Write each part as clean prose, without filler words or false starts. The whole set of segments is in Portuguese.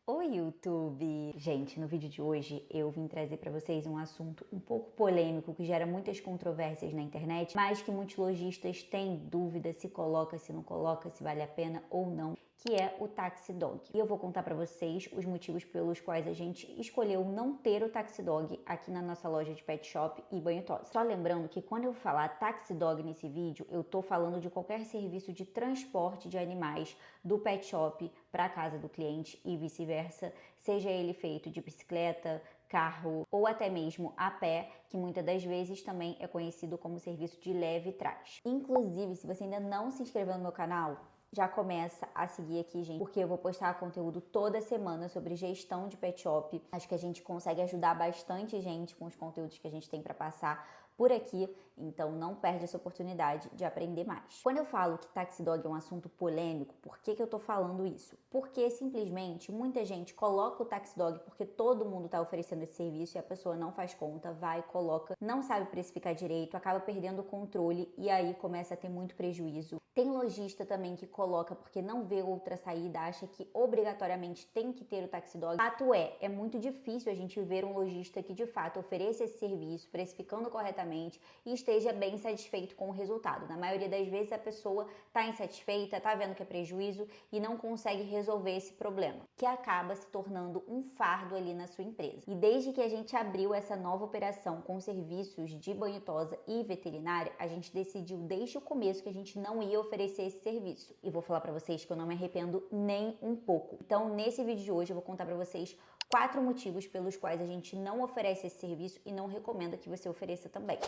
Oi, YouTube! Gente, no vídeo de hoje eu vim trazer para vocês um assunto um pouco polêmico que gera muitas controvérsias na internet, mas que muitos lojistas têm dúvida se coloca, se não coloca, se vale a pena ou não, que é o Taxi Dog. E eu vou contar para vocês os motivos pelos quais a gente escolheu não ter o Taxi Dog aqui na nossa loja de pet shop e banho tosa. Só lembrando que quando eu falar Taxi Dog nesse vídeo, eu tô falando de qualquer serviço de transporte de animais do pet shop para a casa do cliente e vice-versa, seja ele feito de bicicleta, carro ou até mesmo a pé, que muitas das vezes também é conhecido como serviço de leve trás. Inclusive, se você ainda não se inscreveu no meu canal, já começa a seguir aqui, gente, porque eu vou postar conteúdo toda semana sobre gestão de pet shop. Acho que a gente consegue ajudar bastante gente com os conteúdos que a gente tem para passar por aqui, então não perde essa oportunidade de aprender mais. Quando eu falo que Taxi Dog é um assunto polêmico, por que eu tô falando isso? Porque simplesmente muita gente coloca o Taxi Dog porque todo mundo tá oferecendo esse serviço e a pessoa não faz conta, vai, coloca, não sabe precificar direito, acaba perdendo o controle e aí começa a ter muito prejuízo. Tem lojista também que coloca porque não vê outra saída, acha que obrigatoriamente tem que ter o Taxi Dog. Fato é muito difícil a gente ver um lojista que de fato ofereça esse serviço, precificando corretamente e esteja bem satisfeito com o resultado. Na maioria das vezes a pessoa está insatisfeita, está vendo que é prejuízo e não consegue resolver esse problema, que acaba se tornando um fardo ali na sua empresa. E desde que a gente abriu essa nova operação com serviços de banho tosa e veterinária, a gente decidiu desde o começo que a gente não ia oferecer esse serviço. E vou falar para vocês que eu não me arrependo nem um pouco. Então, nesse vídeo de hoje eu vou contar para vocês 4 motivos pelos quais a gente não oferece esse serviço e não recomenda que você ofereça também.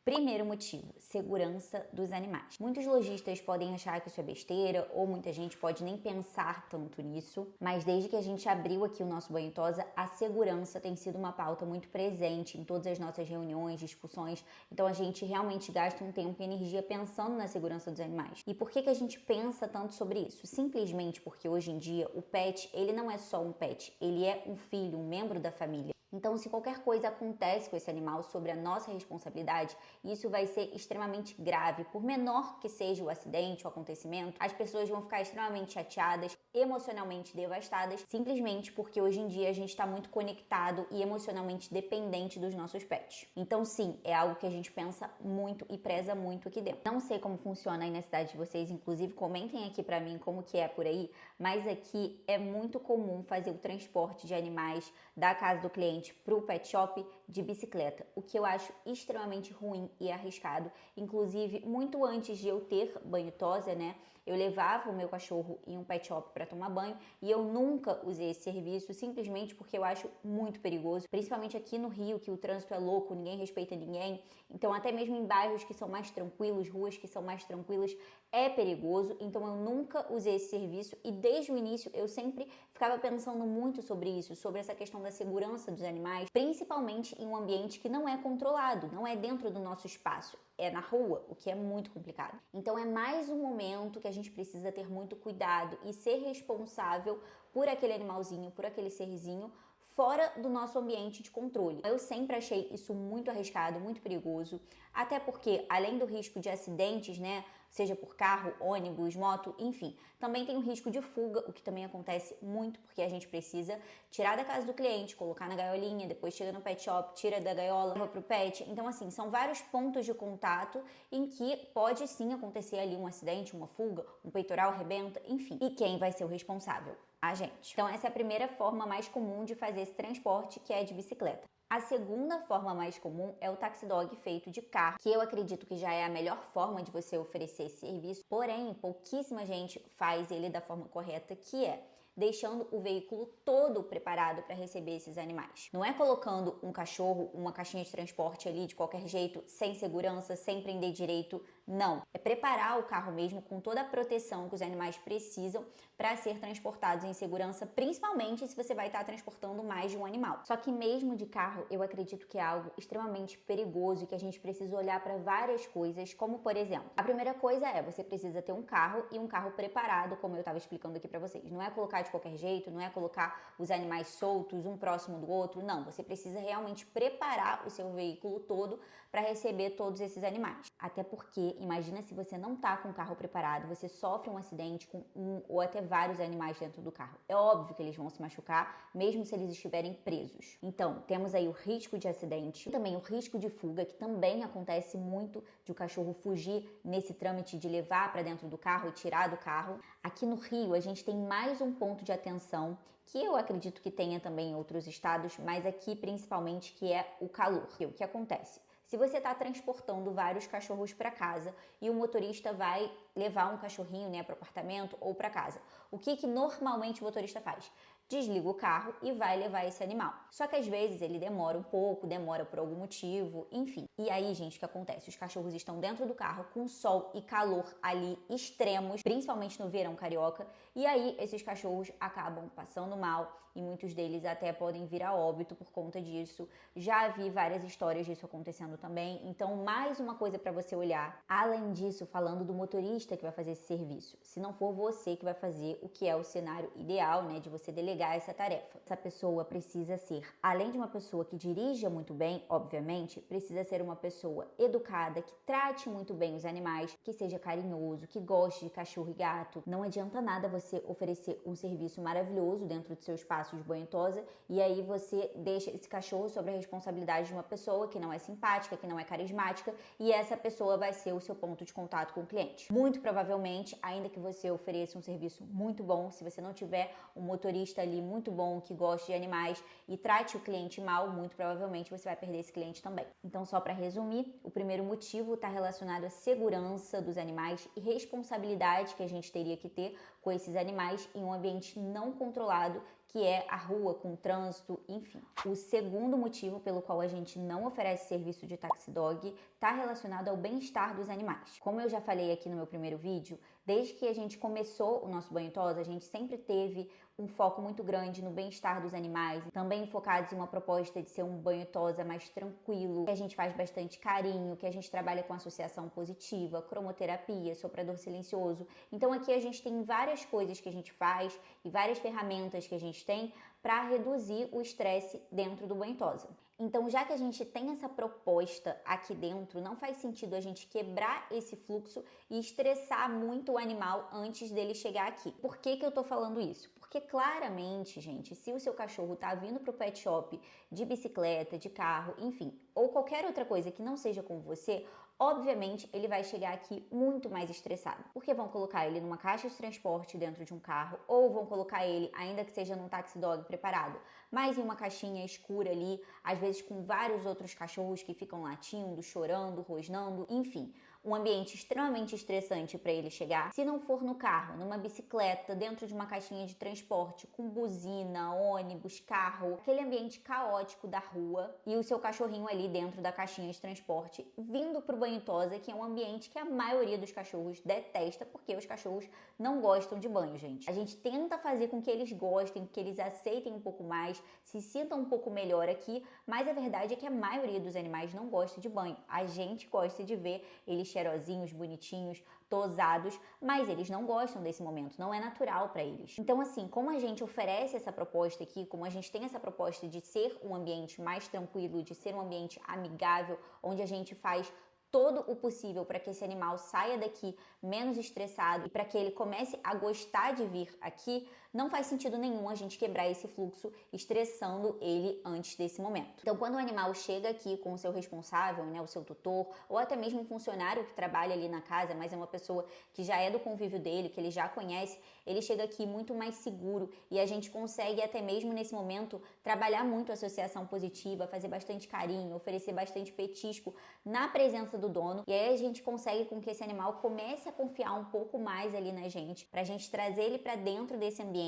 Primeiro motivo, segurança dos animais. Muitos lojistas podem achar que isso é besteira ou muita gente pode nem pensar tanto nisso, mas desde que a gente abriu aqui o nosso banho tosa, a segurança tem sido uma pauta muito presente em todas as nossas reuniões, discussões, então a gente realmente gasta um tempo e energia pensando na segurança dos animais. E por que a gente pensa tanto sobre isso? Simplesmente porque hoje em dia o pet, ele não é só um pet, ele é um filho, um membro da família. Então, se qualquer coisa acontece com esse animal sobre a nossa responsabilidade, isso vai ser extremamente grave. Por menor que seja o acidente, o acontecimento, as pessoas vão ficar extremamente chateadas, emocionalmente devastadas, simplesmente porque hoje em dia a gente está muito conectado e emocionalmente dependente dos nossos pets. Então, sim, é algo que a gente pensa muito e preza muito aqui dentro. Não sei como funciona aí na cidade de vocês, inclusive comentem aqui pra mim como que é por aí, mas aqui é muito comum fazer o transporte de animais da casa do cliente para o pet shop de bicicleta, o que eu acho extremamente ruim e arriscado. Inclusive, muito antes de eu ter banho tosa, né, eu levava o meu cachorro em um pet shop para tomar banho e eu nunca usei esse serviço simplesmente porque eu acho muito perigoso, principalmente aqui no Rio, que o trânsito é louco, ninguém respeita ninguém. Então, até mesmo em bairros que são mais tranquilos, ruas que são mais tranquilas, é perigoso. Então, eu nunca usei esse serviço e desde o início eu sempre ficava pensando muito sobre isso, sobre essa questão da segurança dos animais, principalmente em um ambiente que não é controlado, não é dentro do nosso espaço, é na rua, o que é muito complicado. Então é mais um momento que a gente precisa ter muito cuidado e ser responsável por aquele animalzinho, por aquele serzinho, fora do nosso ambiente de controle. Eu sempre achei isso muito arriscado, muito perigoso, até porque, além do risco de acidentes, né, seja por carro, ônibus, moto, enfim, também tem o risco de fuga, o que também acontece muito, porque a gente precisa tirar da casa do cliente, colocar na gaiolinha, depois chega no pet shop, tira da gaiola, leva pro pet. Então, assim, são vários pontos de contato em que pode sim acontecer ali um acidente, uma fuga, um peitoral arrebenta, enfim. E quem vai ser o responsável? A gente. Então essa é a primeira forma mais comum de fazer esse transporte, que é de bicicleta. A segunda forma mais comum é o Taxi Dog feito de carro, que eu acredito que já é a melhor forma de você oferecer esse serviço, porém pouquíssima gente faz ele da forma correta, que é deixando o veículo todo preparado para receber esses animais. Não é colocando um cachorro, uma caixinha de transporte ali de qualquer jeito, sem segurança, sem prender direito, não. É preparar o carro mesmo com toda a proteção que os animais precisam para ser transportados em segurança, principalmente se você vai estar transportando mais de um animal. Só que mesmo de carro, eu acredito que é algo extremamente perigoso e que a gente precisa olhar para várias coisas, como por exemplo, a primeira coisa é, você precisa ter um carro e um carro preparado, como eu estava explicando aqui para vocês. Não é colocar de qualquer jeito, não é colocar os animais soltos, um próximo do outro, não. Você precisa realmente preparar o seu veículo todo para receber todos esses animais. Até porque porque imagina se você não tá com o carro preparado, você sofre um acidente com um ou até vários animais dentro do carro. É óbvio que eles vão se machucar, mesmo se eles estiverem presos. Então, temos aí o risco de acidente, e também o risco de fuga, que também acontece muito de o cachorro fugir nesse trâmite de levar para dentro do carro e tirar do carro. Aqui no Rio, a gente tem mais um ponto de atenção, que eu acredito que tenha também em outros estados, mas aqui principalmente, que é o calor. O que acontece? Se você está transportando vários cachorros para casa e o motorista vai levar um cachorrinho, né, para o apartamento ou para casa, o que normalmente o motorista faz? Desliga o carro e vai levar esse animal. Só que às vezes ele demora um pouco, demora por algum motivo, enfim. E aí, gente, o que acontece? Os cachorros estão dentro do carro com sol e calor ali extremos, principalmente no verão carioca, e aí esses cachorros acabam passando mal e muitos deles até podem vir a óbito por conta disso. Já vi várias histórias disso acontecendo também, então mais uma coisa para você olhar. Além disso, falando do motorista que vai fazer esse serviço, se não for você que vai fazer, o que é o cenário ideal, né, de você delegar essa tarefa. Essa pessoa precisa ser, além de uma pessoa que dirija muito bem, obviamente, precisa ser uma pessoa educada, que trate muito bem os animais, que seja carinhoso, que goste de cachorro e gato. Não adianta nada você oferecer um serviço maravilhoso dentro do seu espaço de banho e tosa e aí você deixa esse cachorro sob a responsabilidade de uma pessoa que não é simpática, que não é carismática, e essa pessoa vai ser o seu ponto de contato com o cliente. Muito provavelmente, ainda que você ofereça um serviço muito bom, se você não tiver um motorista ali muito bom, que goste de animais e trate o cliente mal, muito provavelmente você vai perder esse cliente também. Então, só para resumir, o primeiro motivo está relacionado à segurança dos animais e responsabilidade que a gente teria que ter com esses animais em um ambiente não controlado, que é a rua, com trânsito, enfim. O segundo motivo pelo qual a gente não oferece serviço de taxi dog está relacionado ao bem-estar dos animais. Como eu já falei aqui no meu primeiro vídeo, desde que a gente começou o nosso banho tosa, a gente sempre teve um foco muito grande no bem-estar dos animais, também focados em uma proposta de ser um banho tosa mais tranquilo, que a gente faz bastante carinho, que a gente trabalha com associação positiva, cromoterapia, soprador silencioso. Então aqui a gente tem várias coisas que a gente faz e várias ferramentas que a gente tem para reduzir o estresse dentro do banho tosa. Então, já que a gente tem essa proposta aqui dentro, não faz sentido a gente quebrar esse fluxo e estressar muito o animal antes dele chegar aqui. Por que eu tô falando isso? Porque claramente, gente, se o seu cachorro tá vindo pro pet shop de bicicleta, de carro, enfim, ou qualquer outra coisa que não seja com você, obviamente ele vai chegar aqui muito mais estressado, porque vão colocar ele numa caixa de transporte dentro de um carro, ou vão colocar ele, ainda que seja num taxi dog preparado, mas em uma caixinha escura ali, às vezes com vários outros cachorros que ficam latindo, chorando, rosnando, enfim, um ambiente extremamente estressante para ele chegar. Se não for no carro, numa bicicleta, dentro de uma caixinha de transporte, com buzina, ônibus, carro, aquele ambiente caótico da rua e o seu cachorrinho ali dentro da caixinha de transporte, vindo pro banho tosa, que é um ambiente que a maioria dos cachorros detesta, porque os cachorros não gostam de banho, gente. A gente tenta fazer com que eles gostem, que eles aceitem um pouco mais, se sintam um pouco melhor aqui, mas a verdade é que a maioria dos animais não gosta de banho. A gente gosta de ver eles cheirosinhos, bonitinhos, tosados, mas eles não gostam desse momento, não é natural para eles. Então, assim, como a gente oferece essa proposta aqui, como a gente tem essa proposta de ser um ambiente mais tranquilo, de ser um ambiente amigável, onde a gente faz todo o possível para que esse animal saia daqui menos estressado e para que ele comece a gostar de vir aqui, não faz sentido nenhum a gente quebrar esse fluxo estressando ele antes desse momento. Então, quando o animal chega aqui com o seu responsável, né, o seu tutor, ou até mesmo um funcionário que trabalha ali na casa, mas é uma pessoa que já é do convívio dele, que ele já conhece, ele chega aqui muito mais seguro e a gente consegue até mesmo nesse momento trabalhar muito a associação positiva, fazer bastante carinho, oferecer bastante petisco na presença do dono, e aí a gente consegue com que esse animal comece a confiar um pouco mais ali na gente, pra gente trazer ele pra dentro desse ambiente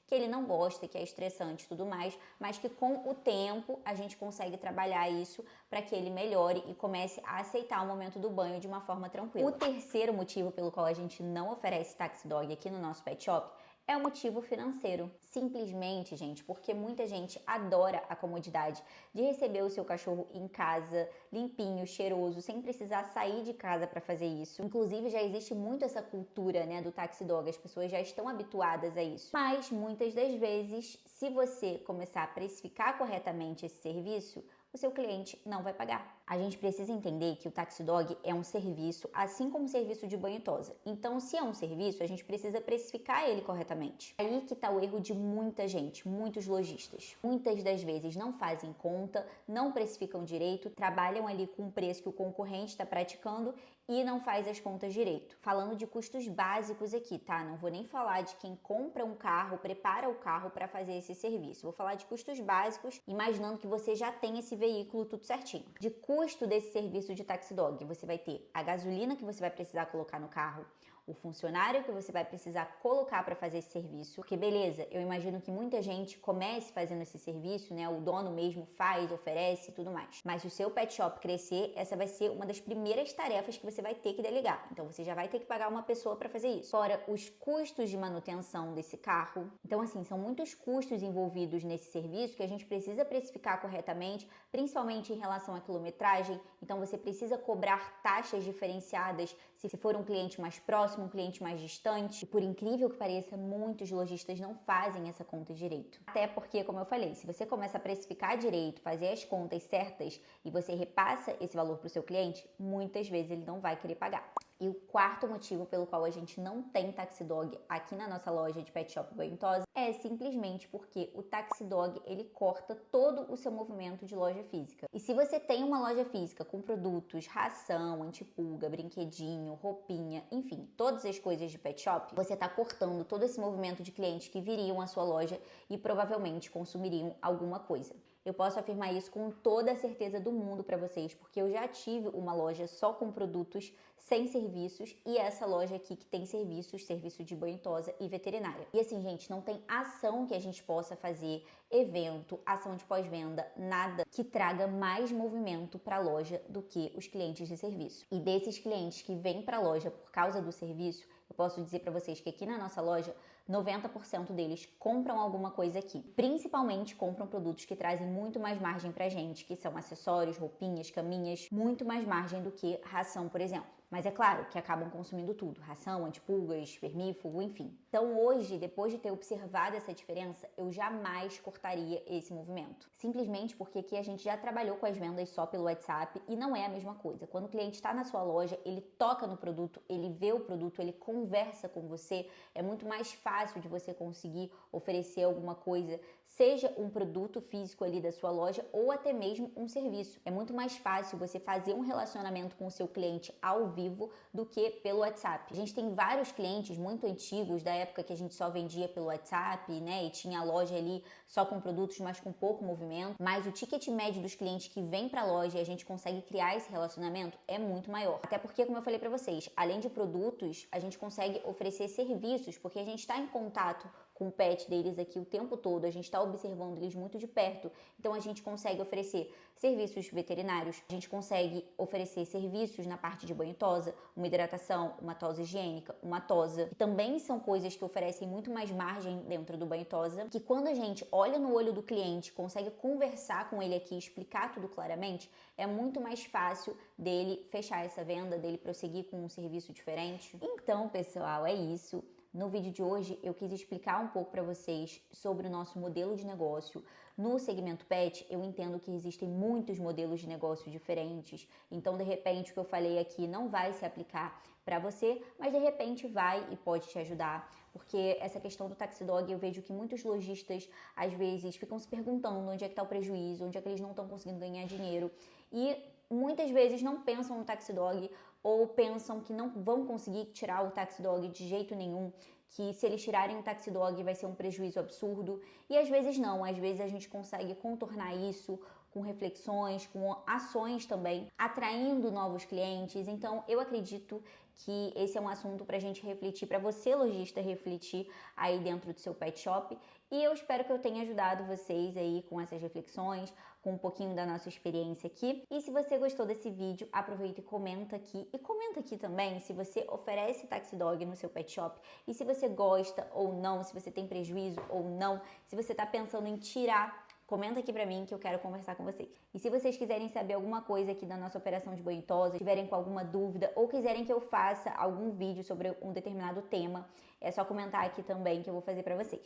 que ele não gosta, que é estressante e tudo mais, mas que com o tempo a gente consegue trabalhar isso para que ele melhore e comece a aceitar o momento do banho de uma forma tranquila. O terceiro motivo pelo qual a gente não oferece taxi dog aqui no nosso pet shop é o motivo financeiro. Simplesmente, gente, porque muita gente adora a comodidade de receber o seu cachorro em casa, limpinho, cheiroso, sem precisar sair de casa para fazer isso. Inclusive, já existe muito essa cultura, né, do taxi dog, as pessoas já estão habituadas a isso. Mas, muitas das vezes, se você começar a precificar corretamente esse serviço, o seu cliente não vai pagar. A gente precisa entender que o Taxi Dog é um serviço, assim como o serviço de banho e tosa. Então, se é um serviço, a gente precisa precificar ele corretamente. Aí que está o erro de muita gente, muitos lojistas. Muitas das vezes não fazem conta, não precificam direito, trabalham ali com o preço que o concorrente está praticando e não faz as contas direito. Falando de custos básicos aqui, tá? Não vou nem falar de quem compra um carro, prepara o carro para fazer esse serviço. Vou falar de custos básicos, imaginando que você já tem esse veículo tudo certinho. De custo desse serviço de Taxi Dog, você vai ter a gasolina que você vai precisar colocar no carro, o funcionário que você vai precisar colocar para fazer esse serviço, porque beleza, eu imagino que muita gente comece fazendo esse serviço, né? O dono mesmo faz, oferece e tudo mais. Mas se o seu pet shop crescer, essa vai ser uma das primeiras tarefas que você vai ter que delegar. Então você já vai ter que pagar uma pessoa para fazer isso. Fora os custos de manutenção desse carro. Então assim, são muitos custos envolvidos nesse serviço que a gente precisa precificar corretamente, principalmente em relação à quilometragem. Então você precisa cobrar taxas diferenciadas se for um cliente mais próximo, um cliente mais distante. E por incrível que pareça, muitos lojistas não fazem essa conta direito. Até porque, como eu falei, se você começa a precificar direito, fazer as contas certas e você repassa esse valor para o seu cliente, muitas vezes ele não vai querer pagar. E o quarto motivo pelo qual a gente não tem Taxi Dog aqui na nossa loja de Pet Shop Banho e Tosa é simplesmente porque o Taxi Dog, ele corta todo o seu movimento de loja física. E se você tem uma loja física com produtos, ração, antipulga, brinquedinho, roupinha, enfim, todas as coisas de pet shop, você está cortando todo esse movimento de clientes que viriam à sua loja e provavelmente consumiriam alguma coisa. Eu posso afirmar isso com toda a certeza do mundo para vocês, porque eu já tive uma loja só com produtos, sem serviços, e essa loja aqui que tem serviços, serviço de banho e tosa e veterinária. E assim, gente, não tem ação que a gente possa fazer, evento, ação de pós-venda, nada que traga mais movimento para a loja do que os clientes de serviço. E desses clientes que vêm para a loja por causa do serviço, eu posso dizer para vocês que aqui na nossa loja, 90% deles compram alguma coisa aqui. Principalmente compram produtos que trazem muito mais margem pra gente, que são acessórios, roupinhas, caminhas, muito mais margem do que ração, por exemplo. Mas é claro que acabam consumindo tudo, ração, antipulgas, vermífugo, enfim. Então hoje, depois de ter observado essa diferença, eu jamais cortaria esse movimento. Simplesmente porque aqui a gente já trabalhou com as vendas só pelo WhatsApp e não é a mesma coisa. Quando o cliente está na sua loja, ele toca no produto, ele vê o produto, ele conversa com você, é muito mais fácil de você conseguir oferecer alguma coisa, seja um produto físico ali da sua loja ou até mesmo um serviço. É muito mais fácil você fazer um relacionamento com o seu cliente ao vivo do que pelo WhatsApp. A gente tem vários clientes muito antigos da época que a gente só vendia pelo WhatsApp, né? E tinha a loja ali só com produtos, mas com pouco movimento. Mas o ticket médio dos clientes que vêm para a loja e a gente consegue criar esse relacionamento é muito maior. Até porque, como eu falei para vocês, além de produtos, a gente consegue oferecer serviços, porque a gente está em contato com o pet deles aqui o tempo todo, a gente está observando eles muito de perto, então a gente consegue oferecer serviços veterinários, a gente consegue oferecer serviços na parte de banho e tosa, uma hidratação, uma tosa higiênica, uma tosa, que também são coisas que oferecem muito mais margem dentro do banho e tosa, que quando a gente olha no olho do cliente, consegue conversar com ele aqui, explicar tudo claramente, é muito mais fácil dele fechar essa venda, dele prosseguir com um serviço diferente. Então, pessoal, é isso. No vídeo de hoje eu quis explicar um pouco para vocês sobre o nosso modelo de negócio. No segmento pet, eu entendo que existem muitos modelos de negócio diferentes, então de repente o que eu falei aqui não vai se aplicar para você, mas de repente vai e pode te ajudar, porque essa questão do Taxi Dog eu vejo que muitos lojistas às vezes ficam se perguntando onde é que está o prejuízo, onde é que eles não estão conseguindo ganhar dinheiro e muitas vezes não pensam no Taxi Dog ou pensam que não vão conseguir tirar o Taxi Dog de jeito nenhum, que se eles tirarem o Taxi Dog vai ser um prejuízo absurdo. E às vezes não, às vezes a gente consegue contornar isso com reflexões, com ações também, atraindo novos clientes. Então eu acredito que esse é um assunto para a gente refletir, para você lojista refletir aí dentro do seu pet shop. E eu espero que eu tenha ajudado vocês aí com essas reflexões, com um pouquinho da nossa experiência aqui. E se você gostou desse vídeo, aproveita e comenta aqui. E comenta aqui também se você oferece Taxi Dog no seu pet shop e se você gosta ou não, se você tem prejuízo ou não, se você está pensando em tirar. Comenta aqui pra mim que eu quero conversar com vocês. E se vocês quiserem saber alguma coisa aqui da nossa operação de banho e tosa, tiverem com alguma dúvida ou quiserem que eu faça algum vídeo sobre um determinado tema, é só comentar aqui também que eu vou fazer pra vocês.